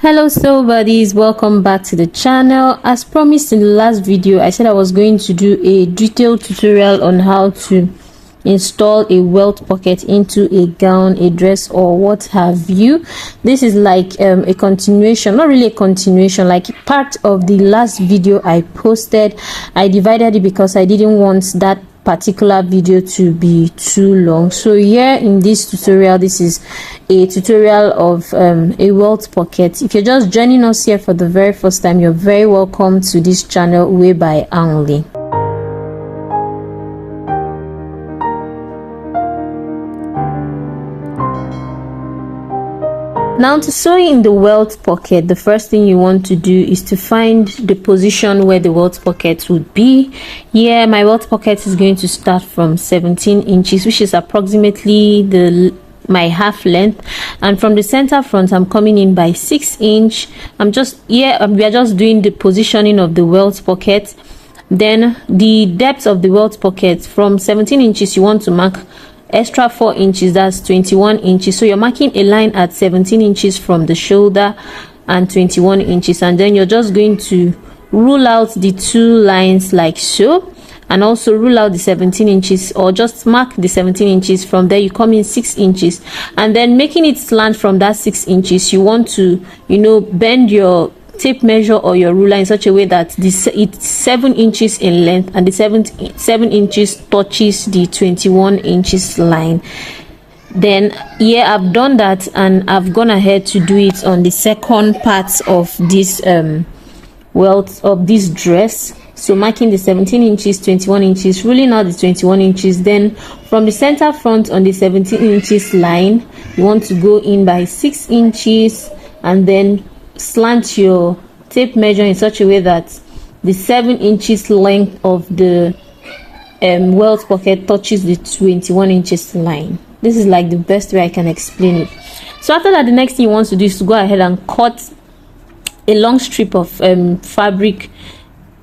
Hello sew buddies, welcome back to the channel. As promised in the last video, I said I was going to do a detailed tutorial on how to install a welt pocket into a gown, a dress, or what have you. This is like a continuation, not really a continuation, like part of the last video I posted. I divided it because I didn't want that particular video to be too long. So here in this tutorial, this is a tutorial of a welt pocket. If you're just joining us here for the very first time, you're very welcome to this channel, Way by Only. Now, to sew in the welt pocket, the first thing you want to do is to find the position where the welt pocket would be. Here, my welt pocket is going to start from 17 inches, which is approximately my half length, and from the center front I'm coming in by 6 inch. We are just doing the positioning of the welt pocket. Then the depth of the welt pocket from 17 inches, you want to mark extra 4 inches, that's 21 inches. So you're marking a line at 17 inches from the shoulder and 21 inches, and then you're just going to rule out the two lines like so, and also rule out the 17 inches, or just mark the 17 inches. From there you come in 6 inches, and then making it slant from that 6 inches, you want to bend your tape measure or your ruler in such a way that it's 7 inches in length, and the 7 inches touches the 21 inches line. Then here I've done that, and I've gone ahead to do it on the second part of this welt of this dress. So marking the 17 inches, 21 inches, ruling out the 21 inches. Then from the center front on the 17 inches line, you want to go in by 6 inches, and then slant your tape measure in such a way that the 7 inches length of the welt pocket touches the 21 inches line. This is like the best way I can explain it. So after that, the next thing you want to do is to go ahead and cut a long strip of fabric,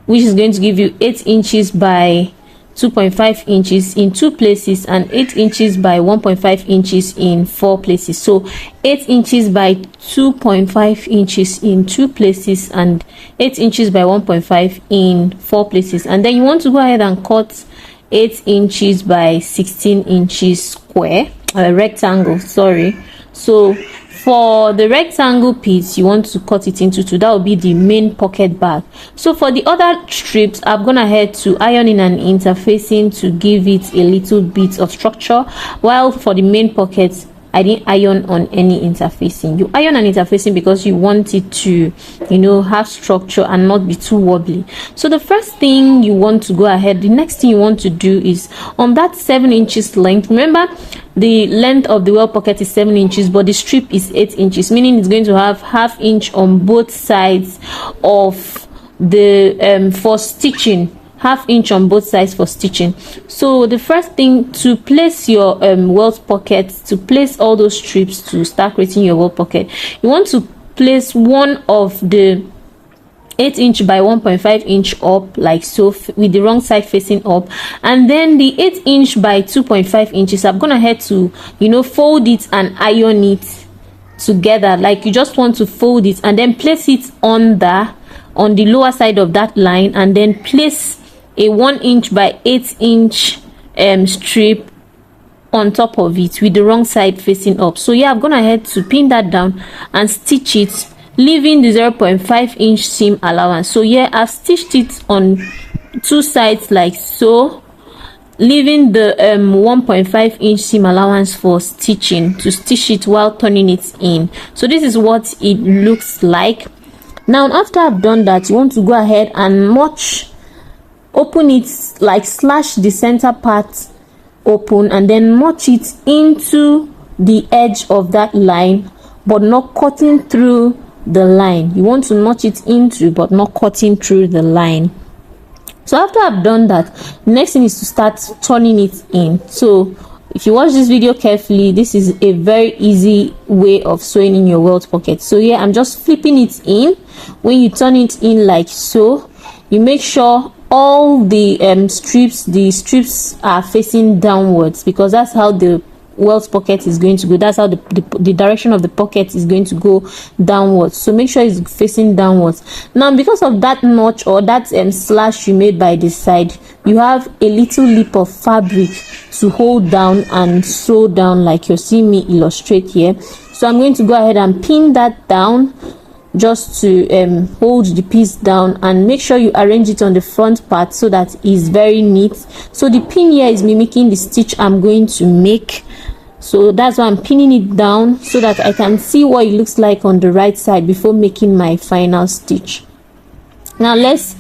which is going to give you 8 inches by 2.5 inches in 2 places, and 8 inches by 1.5 inches in 4 places. So 8 inches by 2.5 inches in 2 places, and 8 inches by 1.5 in 4 places. And then you want to go ahead and cut 8 inches by 16 inches square, rectangle, sorry. So for the rectangle piece, you want to cut it into 2. That will be the main pocket bag. So for the other strips, I've gone ahead to iron in an interfacing to give it a little bit of structure, while for the main pocket, I didn't iron on any interfacing. You iron an interfacing because you want it to have structure and not be too wobbly. So the first thing you want to go ahead, the next thing you want to do is on that 7 inches length. Remember, the length of the welt pocket is 7 inches, but the strip is 8 inches, meaning it's going to have ½ inch on both sides of the for stitching, ½ inch on both sides for stitching. So the first thing, to place your welt pocket, to place all those strips to start creating your welt pocket, you want to place one of the 8 inch by 1.5 inch up like so, with the wrong side facing up, and then the 8 inch by 2.5 inches, I've gone ahead to fold it and iron it together. Like you just want to fold it and then place it on the lower side of that line, and then place a 1 inch by 8 inch strip on top of it with the wrong side facing up. So yeah, I've gone ahead to pin that down and stitch it, leaving the 0.5 inch seam allowance. So yeah, I've stitched it on 2 sides like so, leaving the 1.5 inch seam allowance for stitching, to stitch it while turning it in. So this is what it looks like. Now after I've done that, you want to go ahead and open it, like slash the center part open, and then notch it into the edge of that line, but not cutting through the line. You want to notch it into but not cutting through the line. So after I've done that, next thing is to start turning it in. So if you watch this video carefully, this is a very easy way of sewing in your welt pocket. So yeah, I'm just flipping it in. When you turn it in like so, you make sure all the strips are facing downwards, because that's how the welt pocket is going to go. That's how the direction of the pocket is going to go downwards. So make sure it's facing downwards. Now, because of that notch or that slash you made by the side, you have a little lip of fabric to hold down and sew down, like you're seeing me illustrate here. So I'm going to go ahead and pin that down, just to hold the piece down, and make sure you arrange it on the front part so that it's very neat. So the pin here is mimicking the stitch I'm going to make, so that's why I'm pinning it down, so that I can see what it looks like on the right side before making my final stitch. Now let's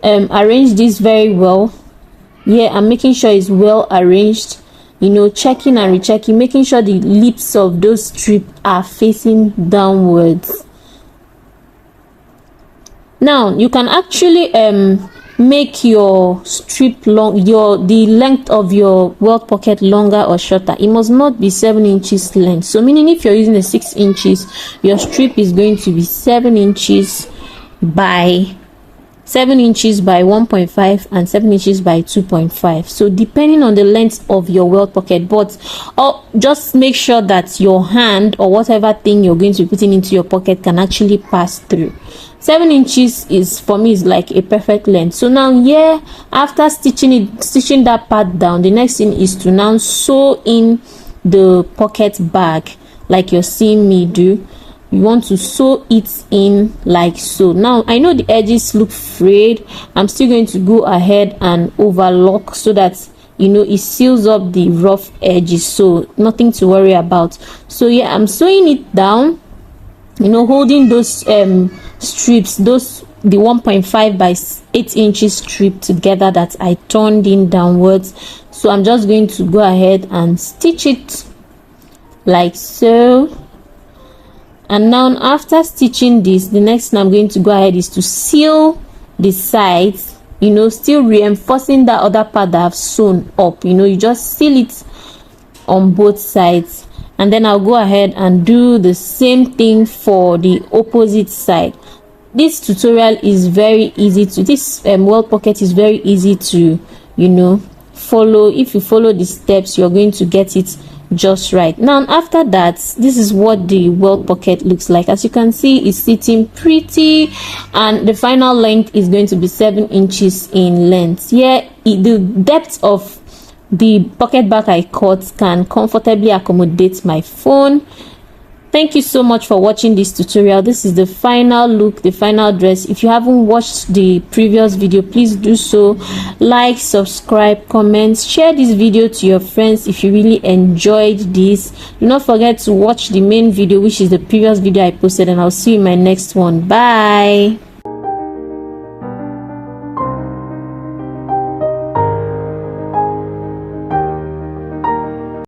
arrange this very well. Yeah, I'm making sure it's well arranged, you know, checking and rechecking, making sure the lips of those strips are facing downwards. Now you can actually make your strip long, the length of your welt pocket longer or shorter. It must not be 7 inches length. So meaning if you're using a 6 inches, your strip is going to be 7 inches by 1.5 and 7 inches by 2.5. so depending on the length of your welt pocket, but just make sure that your hand or whatever thing you're going to be putting into your pocket can actually pass through. 7 inches is, for me, is like a perfect length. So now here, after stitching that part down, the next thing is to now sew in the pocket bag, like you're seeing me do. You want to sew it in like so. Now I know the edges look frayed. I'm still going to go ahead and overlock so that, you know, it seals up the rough edges, so nothing to worry about. So yeah, I'm sewing it down, you know, holding those strips, the 1.5 by 8 inches strip together that I turned in downwards. So I'm just going to go ahead and stitch it like so. And now after stitching this, the next thing I'm going to go ahead is to seal the sides, you know, still reinforcing that other part that I've sewn up. You know, you just seal it on both sides, and then I'll go ahead and do the same thing for the opposite side. This tutorial is very easy to, this welt pocket is very easy to, you know, follow. If you follow the steps, you're going to get it just right. Now after that, this is what the welt pocket looks like. As you can see, it's sitting pretty, and the final length is going to be 7 inches in length. Here, the depth of the pocket bag I cut can comfortably accommodate my phone. Thank you so much for watching this tutorial. This is the final look, the final dress. If you haven't watched the previous video, please do so. Like, subscribe, comment, share this video to your friends if you really enjoyed this. Do not forget to watch the main video, which is the previous video I posted, and I'll see you in my next one. Bye.